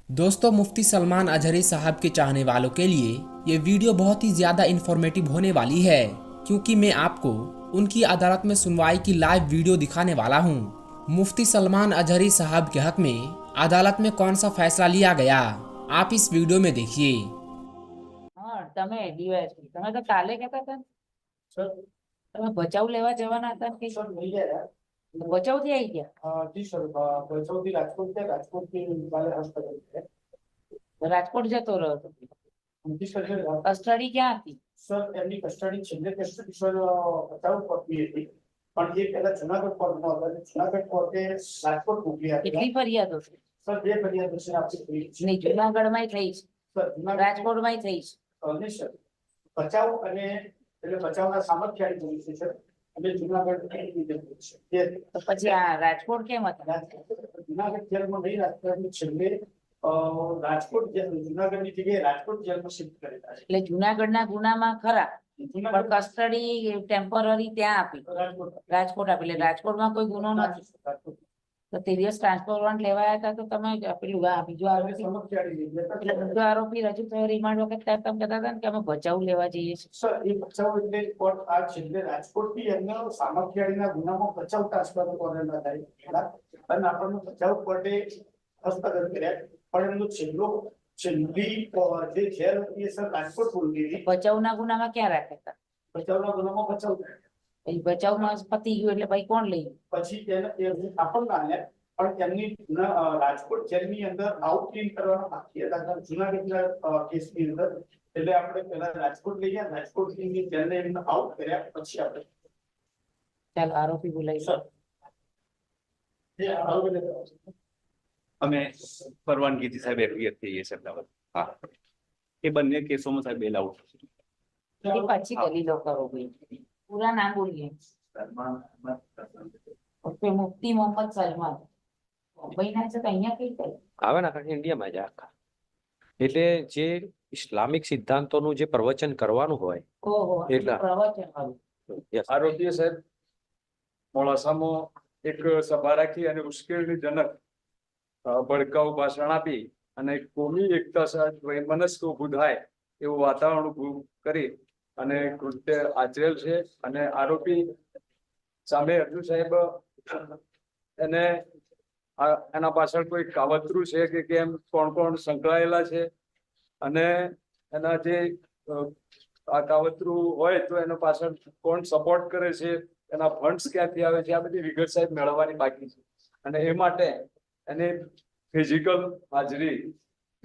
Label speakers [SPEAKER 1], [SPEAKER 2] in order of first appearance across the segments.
[SPEAKER 1] दोस्तों, मुफ्ती सलमान अजहरी साहब के चाहने वालों के लिए ये वीडियो बहुत ही ज़्यादा इन्फॉर्मेटिव होने वाली है, क्योंकि मैं आपको उनकी अदालत में सुनवाई की लाइव वीडियो दिखाने वाला हूँ। मुफ्ती सलमान अजहरी साहब के हक में अदालत में कौन सा फैसला लिया गया, आप इस वीडियो में देखिए।
[SPEAKER 2] હા તમે ડીવાયએસપી તમે તો કાલે કહેતા હતા ને,
[SPEAKER 3] सर
[SPEAKER 2] તમે બચાવ લેવા જવાના હતા ને કે
[SPEAKER 3] सर मिल गया
[SPEAKER 2] બચાવ થી આવી ગયા?
[SPEAKER 3] जी सर चौधरी राजकोट थे राजकोट के वाले अस्पताल है
[SPEAKER 2] રાજકોટ જતો રહ્યો હતો।
[SPEAKER 3] उनकी सर
[SPEAKER 2] કસ્ટડી ક્યાં હતી?
[SPEAKER 3] सर એમની કસ્ટડી છેલ્લે કસ્ટડી સર બચાવ કોર્ટની હતી પણ એ પહેલા જુનાગઢ કોર્ટમાં હતા અને જુનાગઢ કોર્ટે રાજકોટ મોકલી આપી
[SPEAKER 2] કેટલી ફરિયાદો છે?
[SPEAKER 3] સર બે ફરિયાદો છે આપણી થઈ છે
[SPEAKER 2] નહીં, જુનાગઢમાં થઈ છે,
[SPEAKER 3] સર જુનાગઢ
[SPEAKER 2] રાજકોટમાં થઈ છે।
[SPEAKER 3] નહીં સર બચાવ અને એટલે બચાવના સામર્થ્યાની પોલીસ છે અને જુનાગઢ છે
[SPEAKER 2] તો પછી આ રાજકોટ કેમ હતા?
[SPEAKER 3] જુનાગઢ જેલમાં નહીં રાજકોટની છેલ્લે રાજકોટ જેલ જુનાગઢની જગ્યાએ રાજકોટ જેલમાં શિફ્ટ કરેલા છે
[SPEAKER 2] એટલે જુનાગઢના ગુનામાં ખરા, પણ
[SPEAKER 3] જુનાગઢ
[SPEAKER 2] કસ્ટડી ટેમ્પરરી ત્યાં આપી, રાજકોટ આપી, એટલે રાજકોટમાં કોઈ ગુનો નથી। તો તે દિવસ ટ્રાન્સફર વોરંટ લેવાયા હતા તો તમે પેલું બીજો આરોપી એટલે બીજો આરોપી રજૂ થયો રિમાન્ડ વખત ત્યારે તમે કહેતા હતા ને કે અમે બચાવ લેવા જઈએ છીએ।
[SPEAKER 3] સર એ બચાવ એટલે કોર્ટ આ છેલ્લે રાજકોટથી એમનો સામખિયાળીના ગુનામાં બચાવ ટ્રાન્સફર કરેલા થાય અને આપણને બચાવ કોર્ટે હસ્તગત કર્યા પણ એમનો છેલ્લી જે જેલ હતી એ સર રાજકોટ બોલતી હતી
[SPEAKER 2] બચાવના ગુનામાં ક્યાં રાખ્યા હતા?
[SPEAKER 3] બચાવના ગુનામાં બચાવ
[SPEAKER 2] પછી બચાવમાં પતી ગયું એટલે ભાઈ કોણ લઈ ગયું?
[SPEAKER 3] પછી આપણને આયા પણ એમની રાજકોટ જેલની અંદર આઉટ ક્લીન કરવાના બાકી હતા જુનાગઢના કેસની અંદર એટલે આપણે પહેલા રાજકોટ લઈ ગયા રાજકોટની જેલને એમને આઉટ કર્યા પછી આપણે
[SPEAKER 2] ચાલ આરોપી બોલાવી
[SPEAKER 3] સર એ આરોપી
[SPEAKER 4] અમે પરવાનગીથી સાહેબ એફઆઈઆર થઈએ છે અમદાવાદ। હા, એ બંને કેસોમાં સાહેબ બેલ આઉટ
[SPEAKER 2] એ પછી દલીલો કરો ભાઈ, પૂરા નામ બોલીએ। ઓકે, મુફ્તી મોહમ્મદ સલમાન મુંબઈના છે તો અહીંયા કઈ થાય?
[SPEAKER 5] આવે ને આખા ઇન્ડિયામાં જ આખા, એટલે જે ઇસ્લામિક સિદ્ધાંતોનું જે પ્રવચન કરવાનું હોય
[SPEAKER 2] ઓહો,
[SPEAKER 5] એટલા.
[SPEAKER 2] પ્રવચન વાળું।
[SPEAKER 5] yes,
[SPEAKER 6] આરોપીએ સાહેબ મોડાસામાં એક સભા રાખી અને ઉશ્કેરણીજનક ભડકાઉ ભાષણ આપી અને કોમી એકતા સાથે વૈમનસ્ક ઉભું થાય એવું વાતાવરણ ઉભું કરી અને કૃત્ય આચરેલ છે અને આરોપી સામે હજુ સાહેબ એને એના પાછળ કોઈ કાવતરું છે કે કેમ, કોણ કોણ સંકળાયેલા છે અને એના જે આ કાવતરું હોય તો એનો પાછળ કોણ સપોર્ટ કરે છે, એના ફંડ્સ ક્યાંથી આવે છે, આ બધી વિગત સાહેબ મેળવવાની બાકી છે અને એ માટે એને ફિઝિકલ હાજરી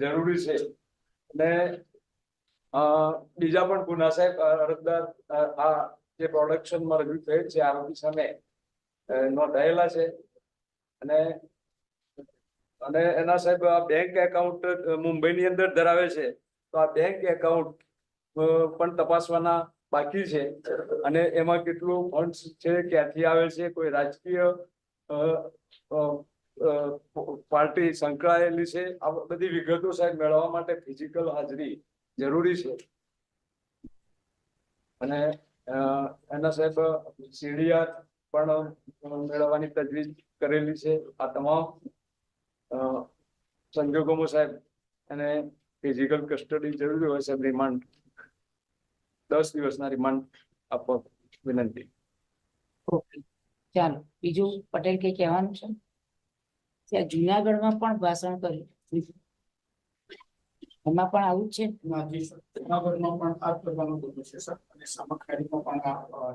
[SPEAKER 6] જરૂરી છે અને બીજા પણ ગુના સાહેબ અરજદાર આ જે પ્રોડક્શનમાં રજૂ થયેલ છે આરોપી સામે નોંધાયેલા છે અને અને એના સાહેબ આ બેંક એકાઉન્ટ મુંબઈની અંદર ધરાવે છે તો આ બેંક એકાઉન્ટ પણ તપાસવાના બાકી છે અને એમાં કેટલું ફંડ્સ છે, ક્યાંથી આવે છે, કોઈ રાજકીય પાર્ટી સંકળાયેલી છે, આ બધી વિગતો સાહેબ મેળવવા માટે ફિઝિકલ હાજરી જરૂરી છે અને એના સાહેબ સીડીઆર પણ મેળવવાની તજવીજ કરેલી છે। આ તમામ સંજોગોમાં સાહેબ એને ફિઝિકલ કસ્ટડી જરૂરી હોય સાહેબ, રિમાન્ડ 10 દિવસના રિમાન્ડ આપવા વિનંતી।
[SPEAKER 2] ઓકે, ચાલો બીજું પટેલ કઈ કહેવાનું છે? ત્યાં જુનાગઢમાં પણ ભાષણ કર્યું, એમાં પણ આવું જ છે?
[SPEAKER 3] જુનાગઢમાં પણ આ કરવાનું બધું છે સર અને સામખિયાળીમાં પણ આ